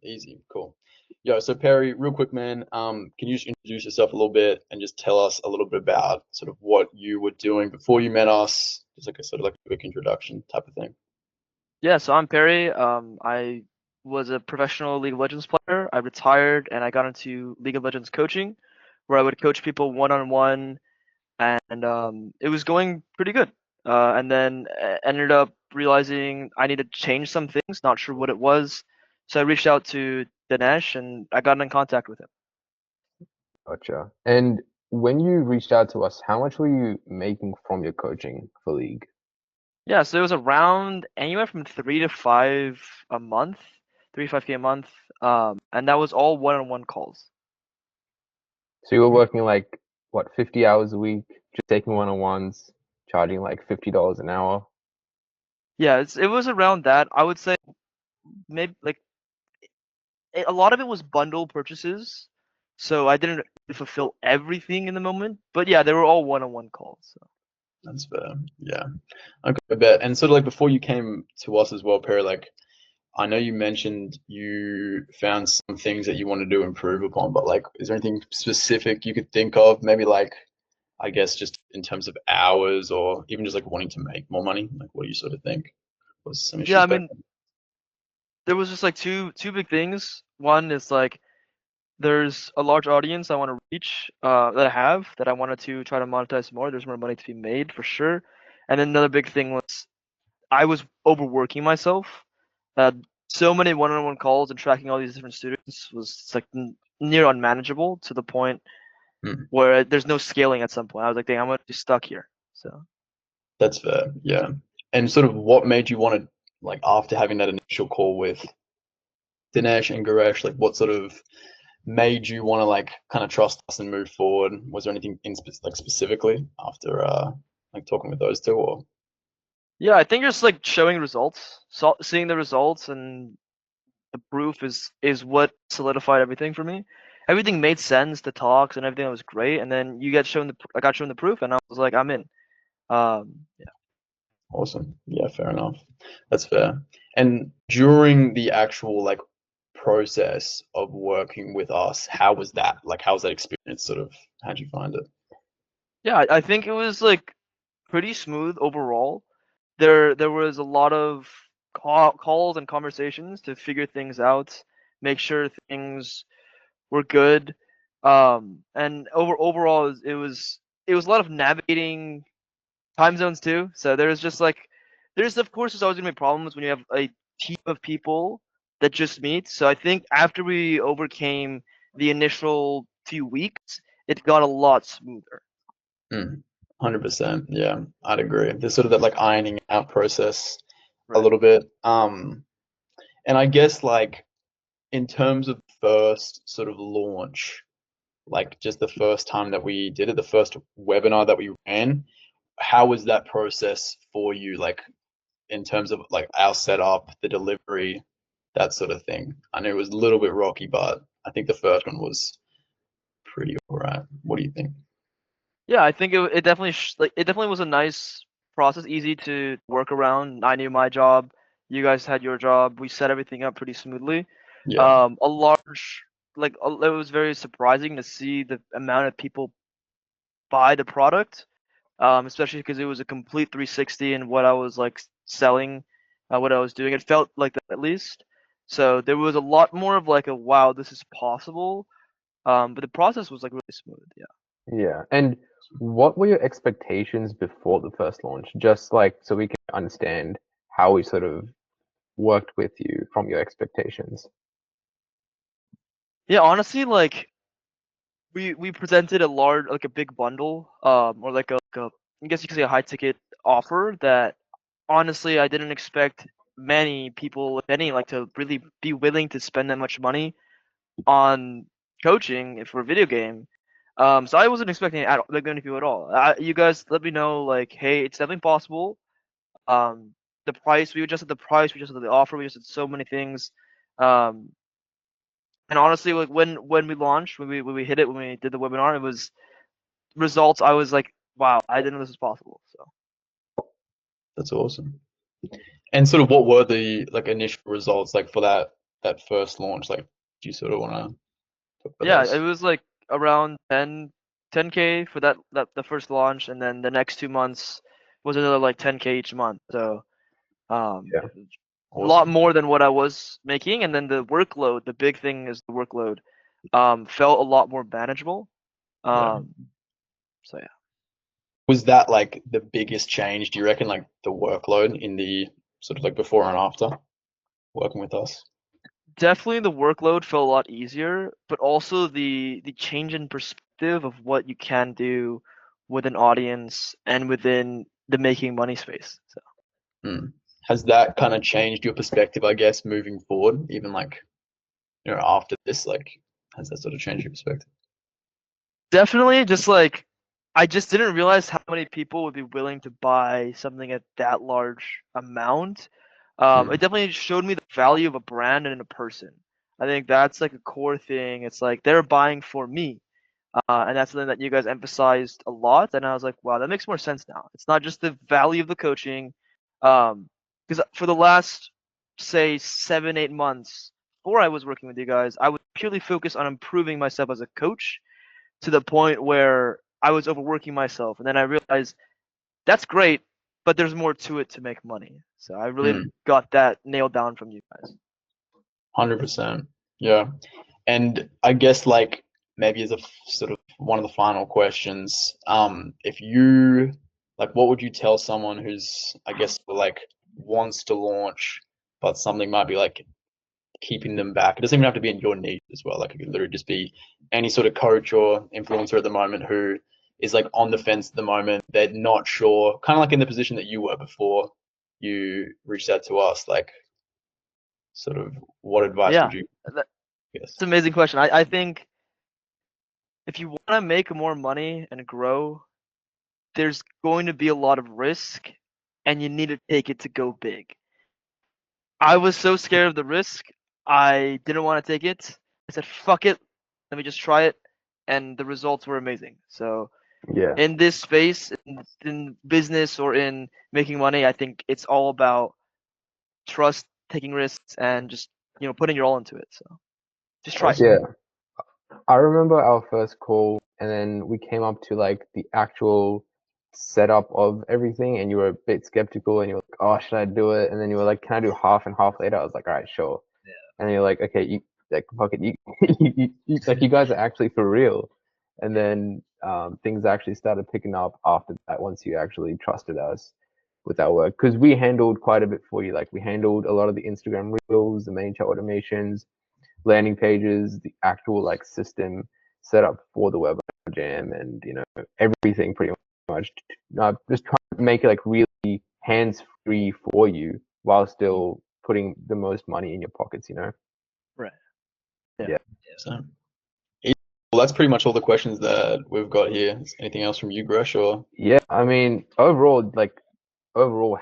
Easy, cool. Yo, so Perry, real quick, man, can you just introduce yourself a little bit and just tell us a little bit about sort of what you were doing before you met us? Just like a sort of like a quick introduction type of thing. Yeah, so I'm Perry. I was a professional League of Legends player. I retired and I got into League of Legends coaching, where I would coach people one on one, and it was going pretty good. And then ended up realizing I needed to change some things, not sure what it was. So I reached out to Dinesh and I got in contact with him. Gotcha. And when you reached out to us, how much were you making from your coaching for League? Yeah, so it was around anywhere from 3 to 5 a month, 3 to 5K a month, and that was all one-on-one calls. So you were working like what, 50 hours a week, just taking one-on-ones, charging like $50 an hour. Yeah, it was around that. I would say maybe like a lot of it was bundle purchases, so I didn't fulfill everything in the moment. But yeah, they were all one-on-one calls. So. That's fair. Yeah. Okay, I bet. And sort of like before you came to us as well, Perry, like I know you mentioned you found some things that you wanted to improve upon, but like, is there anything specific you could think of? Maybe like, I guess just in terms of hours or even just like wanting to make more money? Like, what do you sort of think was some Yeah, issues I back mean, there was just like two big things. One is like there's a large audience I want to reach, that I have that I wanted to try to monetize more. There's more money to be made for sure. And then another big thing was I was overworking myself. Uh, so many one-on-one calls and tracking all these different students was like near unmanageable to the point then? where there's no scaling at some point. I was like, dang, I'm gonna be stuck here. So That's fair. Yeah. And sort of what made you want to, like, after having that initial call with Dinesh and Garesh, like, what sort of made you want to, like, kind of trust us and move forward? Was there anything like specifically after, like, talking with those two, or? yeah, I think just like showing results, so seeing the results and the proof is what solidified everything for me. Everything made sense, the talks and everything was great, and then I got shown the proof, and I was like, I'm in. Yeah. Awesome. Yeah, fair enough. That's fair. And during the actual, like, process of working with us, how was that? Like, how was that experience sort of, how'd you find it? Yeah, I think it was like pretty smooth overall. There was a lot of calls and conversations to figure things out, make sure things were good. And overall it was a lot of navigating time zones too. So there's just like there's of course there's always gonna be problems when you have a team of people that just meet. So I think after we overcame the initial few weeks, it got a lot smoother. 100%. Yeah, I'd agree. There's sort of that like ironing out process a Right. little bit. And I guess like in terms of first sort of launch, like just the first time that we did it, the first webinar that we ran, how was that process for you? Like in terms of like our setup, the delivery, that sort of thing. I know it was a little bit rocky, but I think the first one was pretty all right. What do you think? Yeah, I think it definitely like it definitely was a nice process, easy to work around. I knew my job, you guys had your job. We set everything up pretty smoothly. Yeah. A large it was very surprising to see the amount of people buy the product, especially because it was a complete 360 in what I was like selling, what I was doing. It felt like that at least. So there was a lot more of like a wow, this is possible. But the process was like really smooth. Yeah. Yeah. And what were your expectations before the first launch? Just like so we can understand how we sort of worked with you from your expectations. Yeah, honestly, like we presented a large like a big bundle, or like a I guess you could say a high ticket offer that honestly I didn't expect many people, if any, like to really be willing to spend that much money on coaching for a video game. So I wasn't expecting it like many people at all. You guys let me know like, hey, it's definitely possible. Um, the price we adjusted the price, we adjusted the offer, we adjusted so many things. Um, and honestly, like when we launched, when we hit it, when we did the webinar, it was results. I was like, wow, I didn't know this was possible. So That's awesome. And sort of what were the like initial results like for that first launch? Like, do you sort of want to talk about Yeah, those? it was like around 10K for the first launch, and then the next 2 months was another like 10K each month. So Yeah. a lot Awesome. more than what I was making, and then the workload. The big thing is the workload. Felt a lot more manageable. Yeah. So yeah. Was that like the biggest change, do you reckon, like the workload in the sort of like before and after working with us? Definitely the workload felt a lot easier, but also the change in perspective of what you can do with an audience and within the making money space. So Hmm. Has that kind of changed your perspective, I guess, moving forward, even like, after this, like, has that sort of changed your perspective? definitely just like I just didn't realize how many people would be willing to buy something at that large amount. Hmm. It definitely showed me the value of a brand and a person. I think that's like a core thing. It's like they're buying for me. And that's something that you guys emphasized a lot. And I was like, wow, that makes more sense now. It's not just the value of the coaching. Because for the last, say, 7, 8 months before I was working with you guys, I was purely focused on improving myself as a coach to the point where I was overworking myself. And then I realized that's great, but there's more to it to make money. So I really Hmm. got that nailed down from you guys. 100%. Yeah. And I guess like maybe as a sort of one of the final questions, if you like, what would you tell someone who's, I guess, like wants to launch, but something might be like keeping them back? It doesn't even have to be in your niche as well. Like it could literally just be any sort of coach or influencer at the moment who is like on the fence at the moment. They're not sure, kind of like in the position that you were before you reached out to us. Like, sort of, what advice Yeah, would you that's guess? an amazing question. I think if you want to make more money and grow, there's going to be a lot of risk and you need to take it to go big. I was so scared of the risk, I didn't want to take it. I said, fuck it, let me just try it. And the results were amazing. So, Yeah. in this space, in business or in making money, I think it's all about trust, taking risks, and just, putting your all into it. So, just try it. Awesome. Yeah. I remember our first call, and then we came up to like the actual setup of everything, and you were a bit skeptical, and you were like, "Oh, should I do it?" And then you were like, "Can I do half and half later?" I was like, "All right, sure." Yeah. And then you're like, "Okay, you like fuck it, you, like you guys are actually for real." And then things actually started picking up after that once you actually trusted us with our work, because we handled quite a bit for you. Like we handled a lot of the Instagram reels, the main chat automations, landing pages, the actual like system set up for the webinar jam, and everything pretty much. Just trying to make it like really hands free for you while still putting the most money in your pockets. Right. Yeah. So, well, that's pretty much all the questions that we've got here. Is anything else from you, Gresh, or? Yeah. I mean, overall,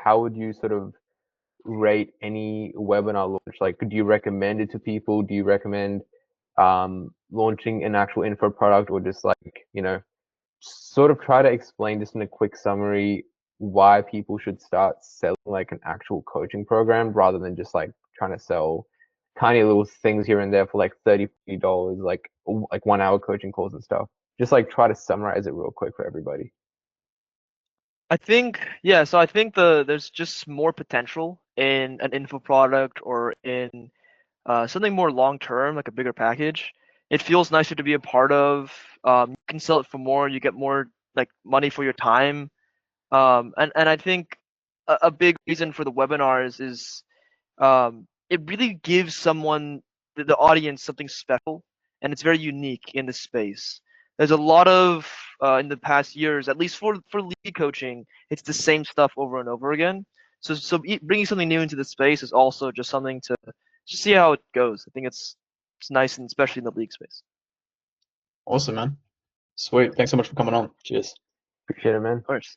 how would you sort of rate any webinar launch? Like, do you recommend it to people? Do you recommend launching an actual info product, or just like, sort of try to explain just in a quick summary why people should start selling like an actual coaching program rather than just like trying to sell tiny little things here and there for like $30, like 1 hour coaching calls and stuff. Just like try to summarize it real quick for everybody. I think, yeah, so I think there's just more potential in an info product or in something more long term, like a bigger package. It feels nicer to be a part of. You can sell it for more. You get more like money for your time. And I think a big reason for the webinars is it really gives someone the audience something special, and it's very unique in the space. There's a lot of in the past years, at least for lead coaching, it's the same stuff over and over again. So bringing something new into the space is also just something to just see how it goes. I think it's nice, and especially in the league space. Awesome, man. Sweet. Thanks so much for coming on. Cheers. Appreciate it, man. Of course.